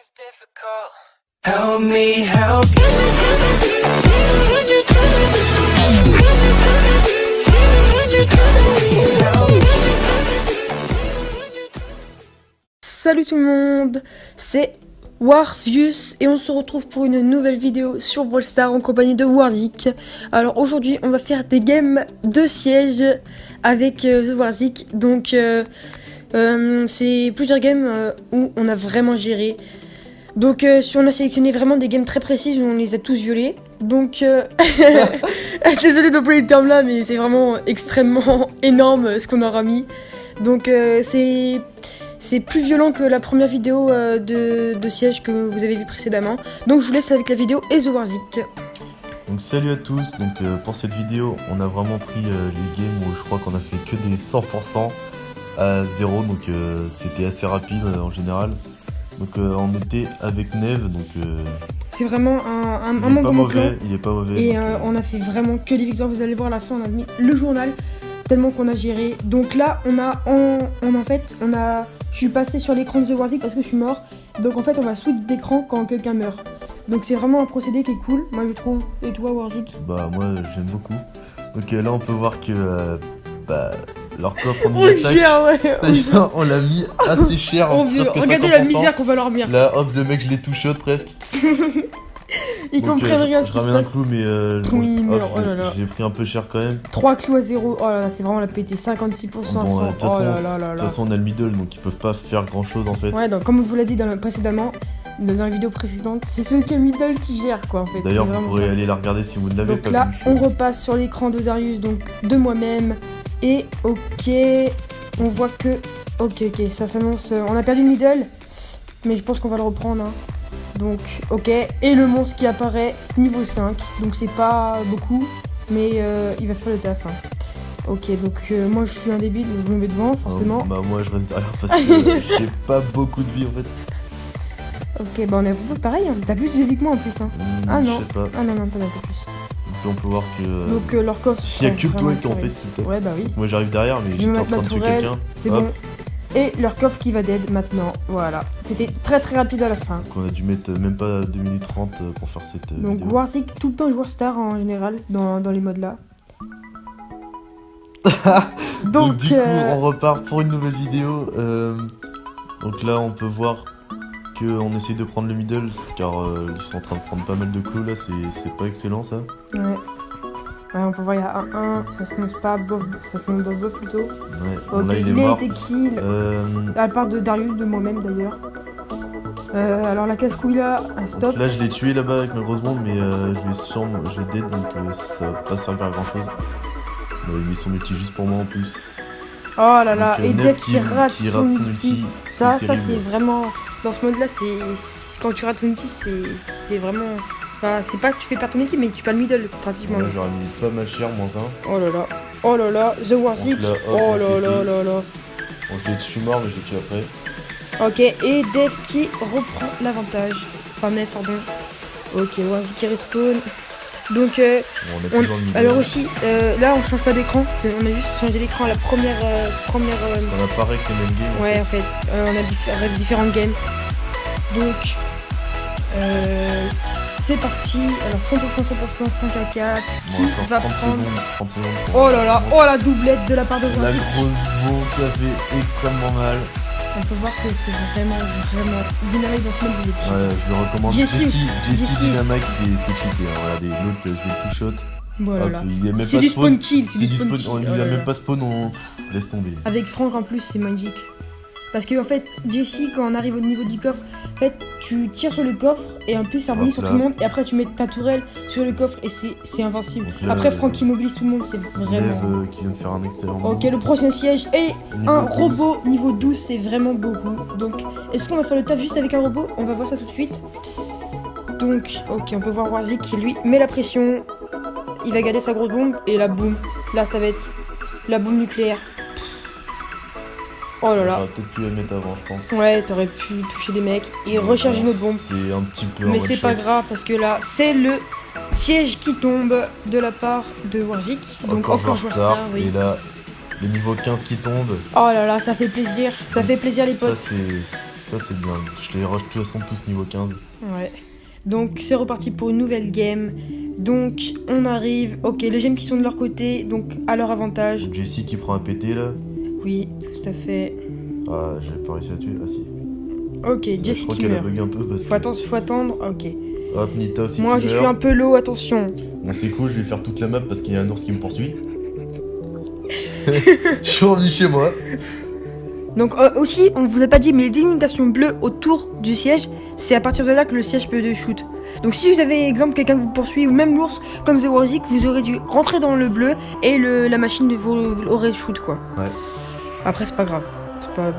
is difficult. Help me help Salut tout le monde, c'est Warvius et on se retrouve pour une nouvelle vidéo sur Brawl Stars en compagnie de Warzik. Alors aujourd'hui on va faire des games de siège avec The Warzik. Donc c'est plusieurs games où on a vraiment géré. Donc si on a sélectionné vraiment des games très précises où on les a tous violés. Donc désolé d'employer le terme là, mais c'est vraiment extrêmement énorme ce qu'on aura mis. Donc c'est plus violent que la première vidéo de siège que vous avez vu précédemment. Donc je vous laisse avec la vidéo et The Warzik. Donc salut à tous, donc pour cette vidéo on a vraiment pris les games où je crois qu'on a fait que des 100% à 0, donc c'était assez rapide en général. Donc on était avec Neve, donc c'est vraiment un il est manque pas de mauvais, il est pas mauvais. Et donc, on a fait vraiment que des victoires, vous allez voir à la fin on a mis le journal tellement qu'on a géré. Donc là je suis passé sur l'écran de The Warzik parce que je suis mort. Donc en fait on va switch d'écran quand quelqu'un meurt. Donc c'est vraiment un procédé qui est cool, moi je trouve. Et toi Warzik? bah moi j'aime beaucoup. Donc là on peut voir que leur coffre en On attaque. gère, ouais. D'ailleurs on l'a mis assez cher. Regardez la misère qu'on va leur mettre. Là hop le mec je l'ai touché presque. Ils comprennent rien ce qui se ramène un passe. clou mais Oui, hop, mais oh là là. j'ai pris un peu cher quand même. 3 clous à 0, oh là là, c'est vraiment la pété, 56%, Bon, 100, de toute oh façon, là là là de toute là. façon on a le middle donc ils peuvent pas faire grand chose en fait. Ouais, donc comme on vous l'a dit précédemment, dans la vidéo précédente, c'est celui qui a middle qui gère quoi en fait. D'ailleurs C'est vous vraiment pourrez ça. aller la regarder si vous ne l'avez Donc pas là, vue. on repasse sur l'écran de Darius, donc de moi-même. Et ok, on voit que... Ok, ça s'annonce... on a perdu le middle, mais je pense qu'on va le reprendre. Hein. Donc, ok. Et le monstre qui apparaît, niveau 5. Donc c'est pas beaucoup, mais il va faire le taf. Hein. Ok, donc moi je suis un débile, donc je me mets devant, forcément. Bah moi je reste derrière parce que j'ai pas beaucoup de vie en fait. Ok, bah on est un peu pareil, hein. T'as plus de vie que moi en plus. Hein. Ah non, Je sais pas. ah non, t'en as un peu plus. Donc là on peut voir que... Donc leur coffre... il y a que prend toi vraiment qui en le fait carré. qui tape. Ouais, bah oui. Moi j'arrive derrière mais Je vais j'étais me en mettre ma train de tuer tourelle, quelqu'un. c'est Hop. bon. Et leur coffre qui va dead maintenant, voilà. C'était très rapide à la fin. Donc on a dû mettre même pas 2 minutes 30 pour faire cette Donc vidéo. Warzik, tout le temps joueur star en général, dans les modes là. Donc du coup on repart pour une nouvelle vidéo. Donc là on peut voir qu'on essaye de prendre le middle car ils sont en train de prendre pas mal de clous là, c'est pas excellent ça. Ouais. Ouais, on peut voir il y a un 1, ça se lance pas, Bob, ça se lance Bob plutôt. Ouais, bon, Ok, là il est il mort. a été kill. À part de Darius, de moi-même d'ailleurs. Alors la casse-couille là, elle stop. Donc là je l'ai tué là-bas avec ma grosse bombe mais je vais dead donc ça va pas servir à grand chose. Il met son ulti juste pour moi en plus. Oh là là, Donc, et Neve Dev qui rate son ulti. Ça terrible. c'est vraiment... Dans ce mode là, quand tu rates ton ulti, c'est vraiment... Enfin, c'est pas que tu fais perdre ton équipe, mais tu perds le middle pratiquement. Là j'aurais mis pas ma chère moins 1. Oh là là, oh là là, The Warzik, Donc là, hop, oh on là fait là tout. là là. Bon je suis mort mais je l'ai tué après. Ok, et Dev qui reprend l'avantage. Enfin, Neve, pardon. Ok, Warzik qui respawn. Donc, Bon, on est toujours le middle. alors aussi, là on change pas d'écran, on a juste changé l'écran à la première... On a pareil que les mêmes games. Ouais, en fait, on a différentes games. Donc, c'est parti. Alors 100%, 5 à 4. Qui Bon, encore va 30 prendre... secondes, 30 secondes. Oh là là, oh la doublette de la part de La Warzik. grosse bombe qui a fait extrêmement mal. On peut voir que c'est vraiment dynamique dans ce mode. Ouais, je le recommande. Jessie Dynamite, c'est cheaté. Hein. Regardez, l'autre, je vais le two shot. Voilà. Hop, Là. il est même C'est pas du spawn. spawn kill, C'est du spawn. kill. Il Oh a là même là. pas spawn, laisse tomber. Avec Franck en plus, c'est magique. Parce que en fait, Jessie, quand on arrive au niveau du coffre, en fait, tu tires sur le coffre et en plus ça rebondit Hop sur là. tout le monde. Et après, tu mets ta tourelle sur le coffre et c'est invincible. Donc là, Après, Franck immobilise tout le monde, c'est vraiment. Neve qui vient de faire un excellent Ok, move. le prochain siège et Niveau un 12. robot niveau 12, c'est vraiment beaucoup. Donc, est-ce qu'on va faire le taf juste avec un robot? On va voir ça tout de suite. Donc, ok, on peut voir Warzik qui lui met la pression. Il va garder sa grosse bombe et la boum. Là, ça va être la bombe nucléaire. Oh là là. J'aurais peut-être pu la mettre avant, je pense. Ouais, t'aurais pu toucher des mecs et recharger une autre bombe. C'est un petit peu Mais en c'est one pas shot. grave parce que là, c'est le siège qui tombe de la part de Warzik. Donc encore joueur star, oui. Et là, le niveau 15 qui tombe. Oh là là, ça fait plaisir. Ça fait plaisir les potes. Ça Ça c'est bien, je les rush de toute façon tous niveau 15. Ouais. Donc c'est reparti pour une nouvelle game. Donc on arrive, ok, les gemmes qui sont de leur côté, donc à leur avantage. Jessie qui prend un PT là. Oui, tout à fait. Ah, j'ai pas réussi à tuer, ah si. Ok, Je Jessie crois qui qu'elle a meurt. bug un peu parce que... Faut attendre, ok. Hop, Nita aussi Moi qui je suis meurt. un peu low, attention. Bon c'est cool, je vais faire toute la map parce qu'il y a un ours qui me poursuit. Je suis revenu chez moi. Donc aussi, on vous a pas dit, mais les délimitations bleues autour du siège, c'est à partir de là que le siège peut de shoot. Donc si vous avez, exemple, quelqu'un vous poursuit, ou même l'ours, comme The Warzik, vous aurez dû rentrer dans le bleu et la machine vous aurait shoot, quoi. Ouais. Après, c'est pas grave. C'est pas...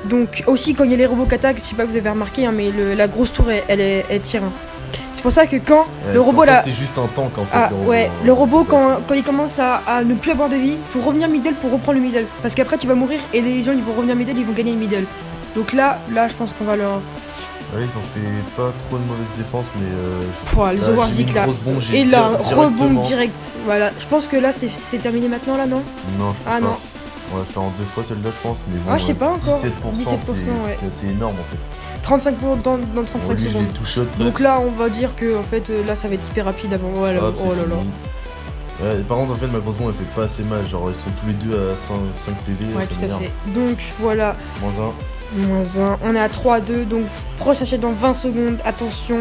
Donc aussi, quand il y a les robots qui attaquent, je sais pas si vous avez remarqué, hein, mais la grosse tour, elle tire. Hein. C'est pour ça que quand Ouais, le robot en fait, là... c'est juste un tank en fait. Ah le robot, ouais, hein. le robot quand il commence à ne plus avoir de vie, faut revenir middle pour reprendre le middle. Parce qu'après tu vas mourir et les gens ils vont revenir middle, ils vont gagner le middle. Donc là je pense qu'on va leur... Ouais, ils ont fait pas trop de mauvaise défense, mais Pouah, le là, The j'ai mis Warzik une là. grosse bombe, j'ai Et là, directement- rebond direct. Voilà, je pense que là c'est terminé maintenant là, non? Non, je pense Ah pas. non. On va faire en 2 fois celle-là, je pense. Mais bon, Ah, je sais pas encore. 17%, 17%, ouais. c'est assez énorme en fait. 35 dans Bon, 35 lui, je secondes. l'ai tout shot. Donc là on va dire que en fait là ça va être hyper rapide avant. Voilà. Hop, Oh là là. là. Ouais, par contre, en fait, ma grosse bombe elle fait pas assez mal. Genre, ils sont tous les deux à 5 PV. Ouais, ça tout à m'énerve. fait. Donc voilà, Moins 1. -1. On est à 3-2, donc proche achète dans 20 secondes. Attention.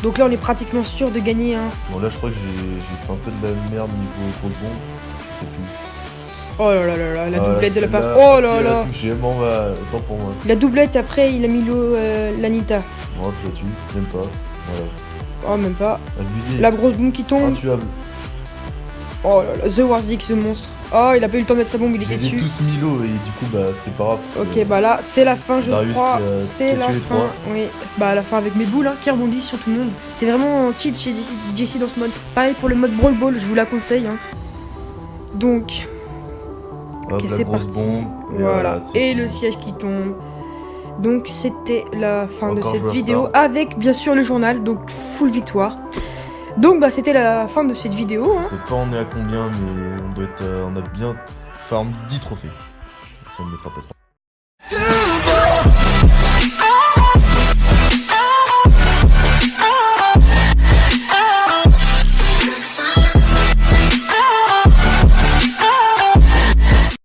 Donc là on est pratiquement sûr de gagner. Hein. Bon, là, je crois que j'ai fait un peu de la merde niveau grosse bombe. Je sais plus. Oh là là là là, la Ah, doublette de la part. celle-là, Oh si là elle a là. touché, bon, bah, tant pour moi. La doublette après il a mis l'Anita. Bon, tu la tues, même pas. Voilà. Oh même pas. Abusé. La grosse bombe qui tombe. Intuable. Oh là là, The Warzik ce monstre. Oh il a pas eu le temps de mettre sa bombe, il était J'ai dessus. tous mis l'eau et du coup, bah, c'est pas grave. parce que- Ok bah là c'est la fin je Darius crois. qui a C'est tué la les fin. trois. Oui. Bah la fin avec mes boules hein, qui rebondissent sur tout le monde. C'est vraiment cheat chez Jessie dans ce mode. Pareil pour le mode Brawl Ball, je vous la conseille. Hein. Donc. Hop, Ok, la c'est grosse parti. bombe. Voilà. c'est Et fini. le siège qui tombe. Donc c'était la fin Encore de cette joueur vidéo star. avec bien sûr le journal, donc full victoire. Donc bah c'était la fin de cette vidéo. Hein. Je sais pas on est à combien, mais on doit être, on a bien farm 10 trophées. Ça me mettra pas trop.